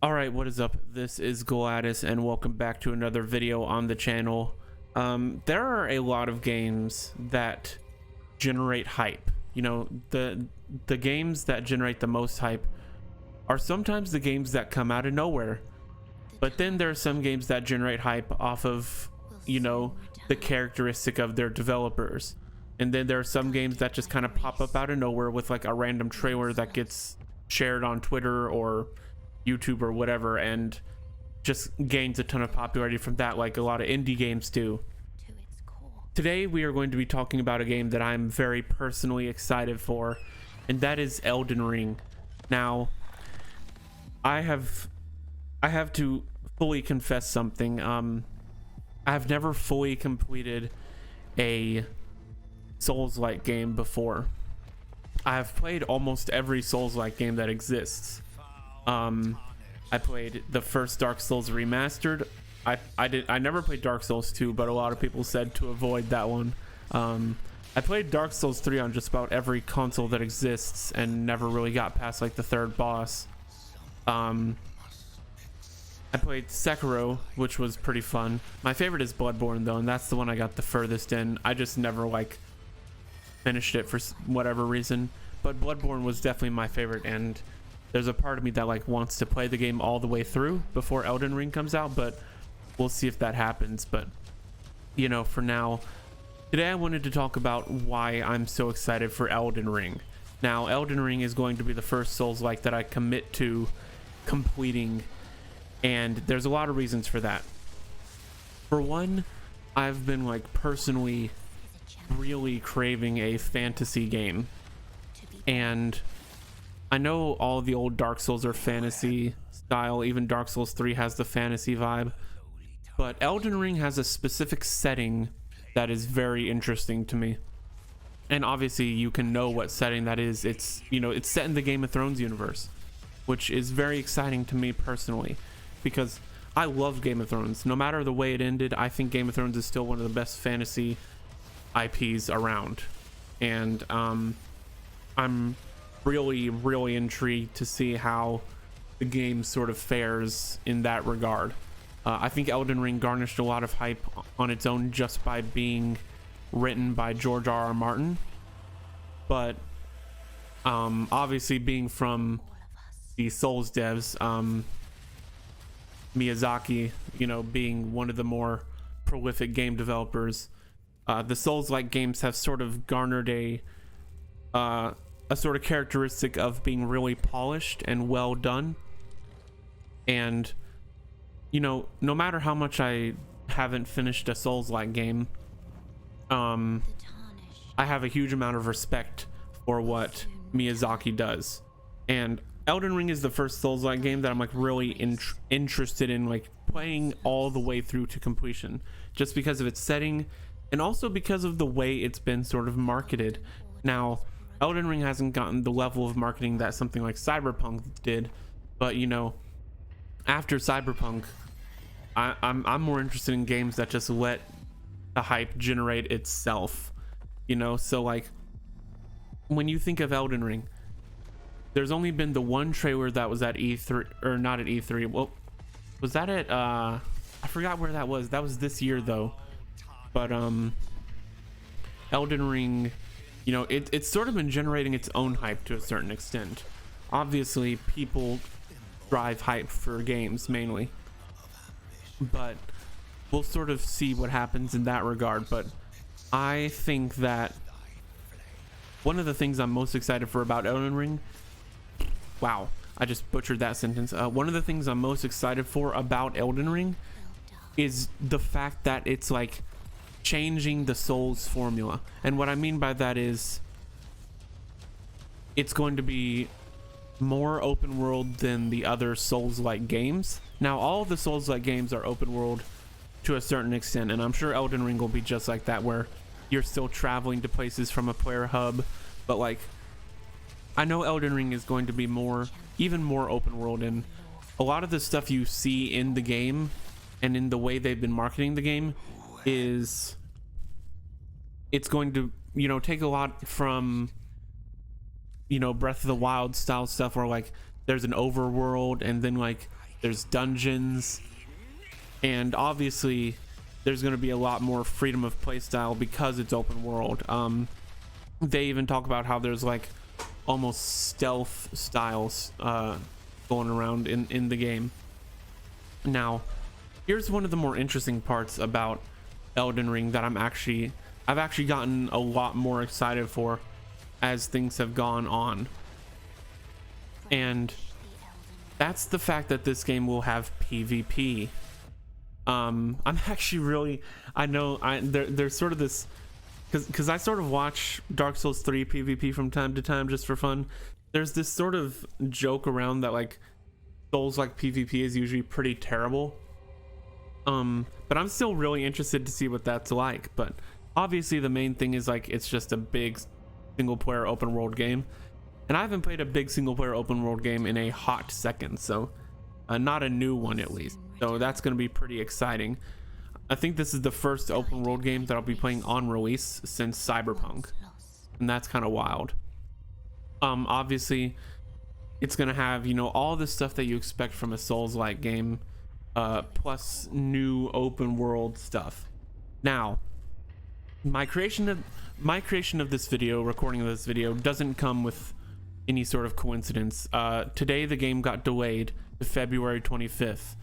All right, what is up? This is Gladys, and welcome back to another video on the channel. There are a lot of games that generate hype. You know, the games that generate the most hype are sometimes the games that come out of nowhere. But then there are some games that generate hype off of, the characteristic of their developers. And then there are some games that just kind of pop up out of nowhere with like a random trailer that gets shared on Twitter or YouTube or whatever and just gains a ton of popularity from that, like a lot of indie games do. Today we are going to be talking about a game that I'm very personally excited for, and that is Elden Ring. Now, I have to fully confess something. I've never fully completed a Souls-like game before. I've played almost every Souls-like game that exists. I played the first Dark Souls remastered. I never played Dark Souls 2, but a lot of people said to avoid that one. I played Dark Souls 3 on just about every console that exists and never really got past like the third boss. I played Sekiro, which was pretty fun. My favorite is Bloodborne though, and that's the one I got the furthest in. I just never like finished it for whatever reason, but Bloodborne was definitely my favorite, and there's a part of me that like wants to play the game all the way through before Elden Ring comes out, but we'll see if that happens. But for now, today I wanted to talk about why I'm so excited for Elden Ring. Now, Elden Ring is going to be the first Souls-like that I commit to completing, and there's a lot of reasons for that. For one, I've been like personally really craving a fantasy game, and I know all the old Dark Souls are fantasy style, even Dark Souls 3 has the fantasy vibe, but Elden Ring has a specific setting that is very interesting to me. And obviously you can know what setting that is. It's set in the Game of Thrones universe, which is very exciting to me personally, because I love Game of Thrones. No matter the way it ended, I think Game of Thrones is still one of the best fantasy IPs around. And I'm really intrigued to see how the game sort of fares in that regard. I think Elden Ring garnished a lot of hype on its own just by being written by George R.R. Martin, but obviously being from the Souls devs, Miyazaki, being one of the more prolific game developers, the Souls-like games have sort of garnered a sort of characteristic of being really polished and well done. And no matter how much I haven't finished a Souls-like game, I have a huge amount of respect for what Miyazaki does. And Elden Ring is the first Souls-like game that I'm like really interested in like playing all the way through to completion, just because of its setting and also because of the way it's been sort of marketed. Now, Elden Ring hasn't gotten the level of marketing that something like Cyberpunk did, but after Cyberpunk, I'm more interested in games that just let the hype generate itself. So like when you think of Elden Ring, there's only been the one trailer that was at E3, or not at E3. Well, was that at I forgot where that was. That was this year though. But Elden Ring, it's sort of been generating its own hype to a certain extent. Obviously people drive hype for games mainly, but we'll sort of see what happens in that regard. But I think that one of the things I'm most excited for about Elden Ring, wow, I just butchered that sentence. One of the things I'm most excited for about Elden Ring is the fact that it's like changing the Souls formula. And what I mean by that is it's going to be more open world than the other Souls-like games. Now, all of the Souls-like games are open world to a certain extent, and I'm sure Elden Ring will be just like that, where you're still traveling to places from a player hub. But like, I know Elden Ring is going to be even more open world, and a lot of the stuff you see in the game and in the way they've been marketing the game is it's going to take a lot from Breath of the Wild style stuff, where like there's an overworld, and then like there's dungeons, and obviously there's going to be a lot more freedom of playstyle because it's open world. They even talk about how there's like almost stealth styles going around in the game. Now, here's one of the more interesting parts about Elden Ring that I've actually gotten a lot more excited for as things have gone on, and that's the fact that this game will have PvP. I'm actually really, I know there's sort of this, because I sort of watch Dark Souls 3 PvP from time to time just for fun. There's this sort of joke around that like Souls like PvP is usually pretty terrible. But I'm still really interested to see what that's like. But obviously the main thing is like it's just a big single player open world game, and I haven't played a big single player open world game in a hot second, so not a new one at least. So that's going to be pretty exciting. I think this is the first open world game that I'll be playing on release since Cyberpunk, and that's kind of wild. Obviously it's going to have, you know, all the stuff that you expect from a Souls-like game, plus new open world stuff. Now, my creation of this video, recording of this video, doesn't come with any sort of coincidence. Today the game got delayed to February 25th.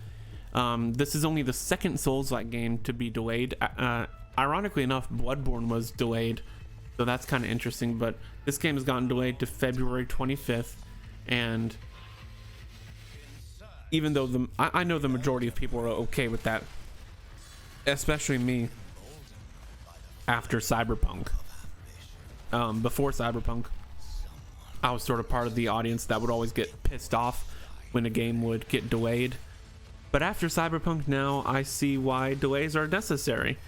This is only the second Souls-like game to be delayed. Ironically enough, Bloodborne was delayed, so that's kind of interesting, but this game has gotten delayed to February 25th, and even though I know the majority of people are okay with that, especially me after Cyberpunk. Before Cyberpunk, I was sort of part of the audience that would always get pissed off when a game would get delayed. But after Cyberpunk now, I see why delays are necessary.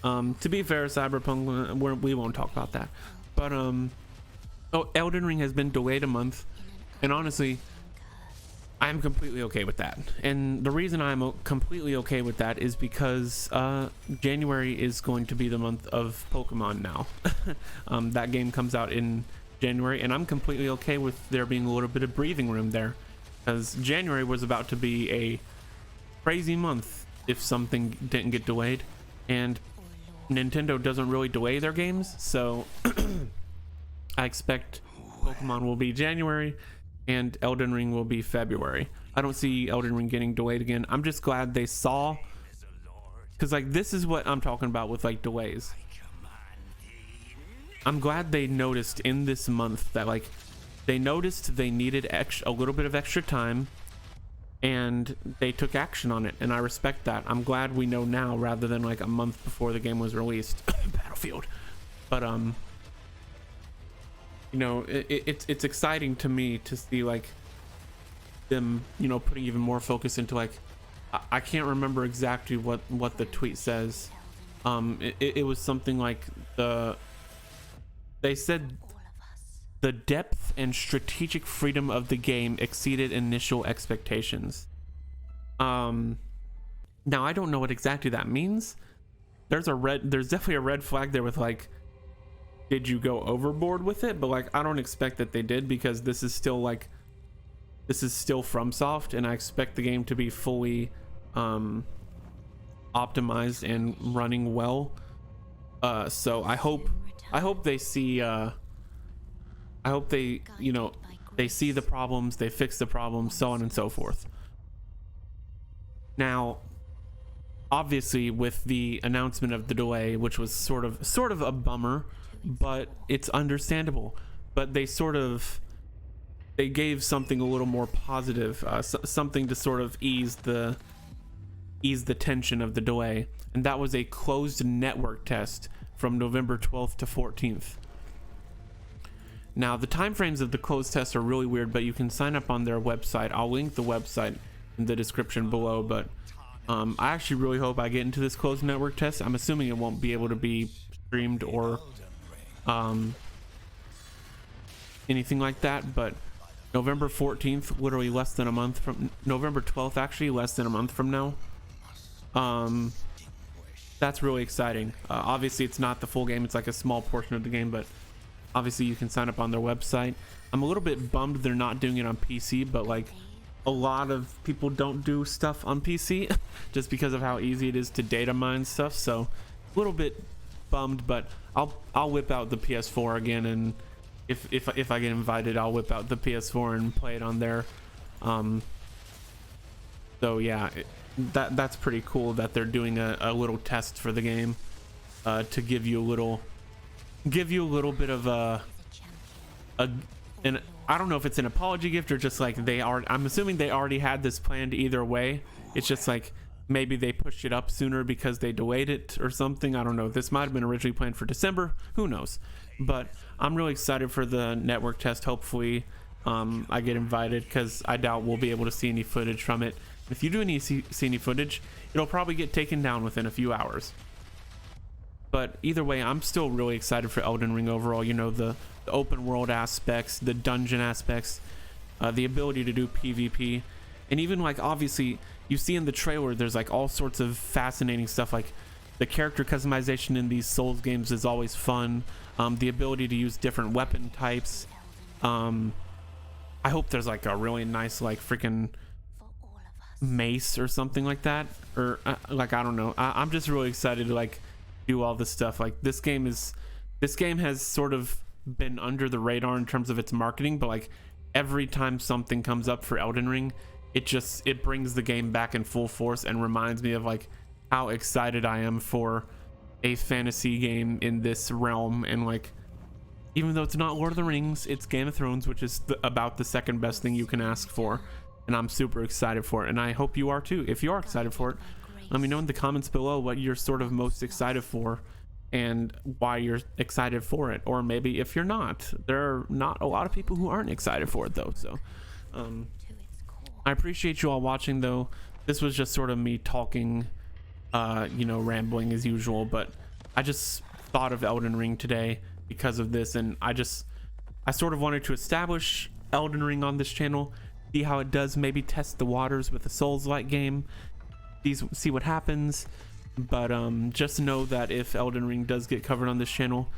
To be fair, Cyberpunk, we won't talk about that. But Elden Ring has been delayed a month, and honestly, I'm completely okay with that. And the reason I'm completely okay with that is because January is going to be the month of Pokemon now. That game comes out in January, and I'm completely okay with there being a little bit of breathing room there, because January was about to be a crazy month if something didn't get delayed, and Nintendo doesn't really delay their games, so I expect Pokemon will be January and Elden Ring will be February. I don't see Elden Ring getting delayed again. I'm just glad they saw, because like this is what I'm talking about with like delays. I'm glad they noticed in this month that like they noticed they needed a little bit of extra time, and they took action on it, and I respect that. I'm glad we know now rather than like a month before the game was released. Battlefield. But you know, it's exciting to me to see like them, you know, putting even more focus into like, I can't remember exactly what the tweet says. It was something like they said the depth and strategic freedom of the game exceeded initial expectations. Now I don't know what exactly that means. There's definitely a red flag there with like, did you go overboard with it? But like, I don't expect that they did, because this is still FromSoft, and I expect the game to be fully optimized and running well. So I hope they see I hope they, you know, they see the problems, they fix the problems, so on and so forth. Now, obviously with the announcement of the delay, which was sort of a bummer, but it's understandable, but they gave something a little more positive, something to sort of ease the tension of the delay, and that was a closed network test from November 12th to 14th. Now the timeframes of the closed tests are really weird, but you can sign up on their website. I'll link the website in the description below, but I actually really hope I get into this closed network test. I'm assuming it won't be able to be streamed or anything like that, but November 14th, literally less than a month from November 12th, actually less than a month from now. That's really exciting. Obviously it's not the full game, it's like a small portion of the game, but obviously you can sign up on their website. I'm a little bit bummed they're not doing it on PC, but like a lot of people don't do stuff on PC just because of how easy it is to data mine stuff. So a little bit bummed, but I'll whip out the PS4 again, and if I get invited, I'll whip out the PS4 and play it on there. So yeah, that's pretty cool that they're doing a little test for the game, to give you a little bit of and I don't know if it's an apology gift or just like I'm assuming they already had this planned either way. It's just like maybe they pushed it up sooner because they delayed it or something. I don't know. This might have been originally planned for December. Who knows? But I'm really excited for the network test. Hopefully I get invited, because I doubt we'll be able to see any footage from it. If you do see any footage, it'll probably get taken down within a few hours. But either way, I'm still really excited for Elden Ring overall. You know, the open world aspects, the dungeon aspects, the ability to do PvP, and even like obviously you see in the trailer there's like all sorts of fascinating stuff, like the character customization in these Souls games is always fun. The ability to use different weapon types. I hope there's like a really nice like freaking mace or something like that, or like I don't know. I'm just really excited to like do all this stuff. Like this game has sort of been under the radar in terms of its marketing, but like every time something comes up for Elden Ring, it brings the game back in full force and reminds me of like how excited I am for a fantasy game in this realm. And like, even though it's not Lord of the Rings, it's Game of Thrones, which is about the second best thing you can ask for, and I'm super excited for it, and I hope you are too. If you are excited for it, let me know in the comments below what you're sort of most excited for and why you're excited for it. Or maybe if you're not, there are not a lot of people who aren't excited for it though. So I appreciate you all watching though. This was just sort of me talking, you know, rambling as usual, but I just thought of Elden Ring today because of this, and I sort of wanted to establish Elden Ring on this channel, see how it does, maybe test the waters with a Souls-like game, see what happens. But just know that if Elden Ring does get covered on this channel,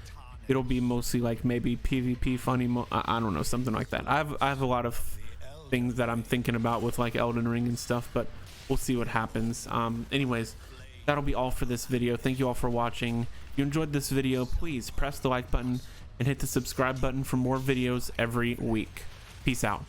it'll be mostly like maybe PvP funny I don't know, something like that. I have a lot of things that I'm thinking about with like Elden Ring and stuff, but we'll see what happens. Anyways, that'll be all for this video. Thank you all for watching. If you enjoyed this video, please press the like button and hit the subscribe button for more videos every week. Peace out.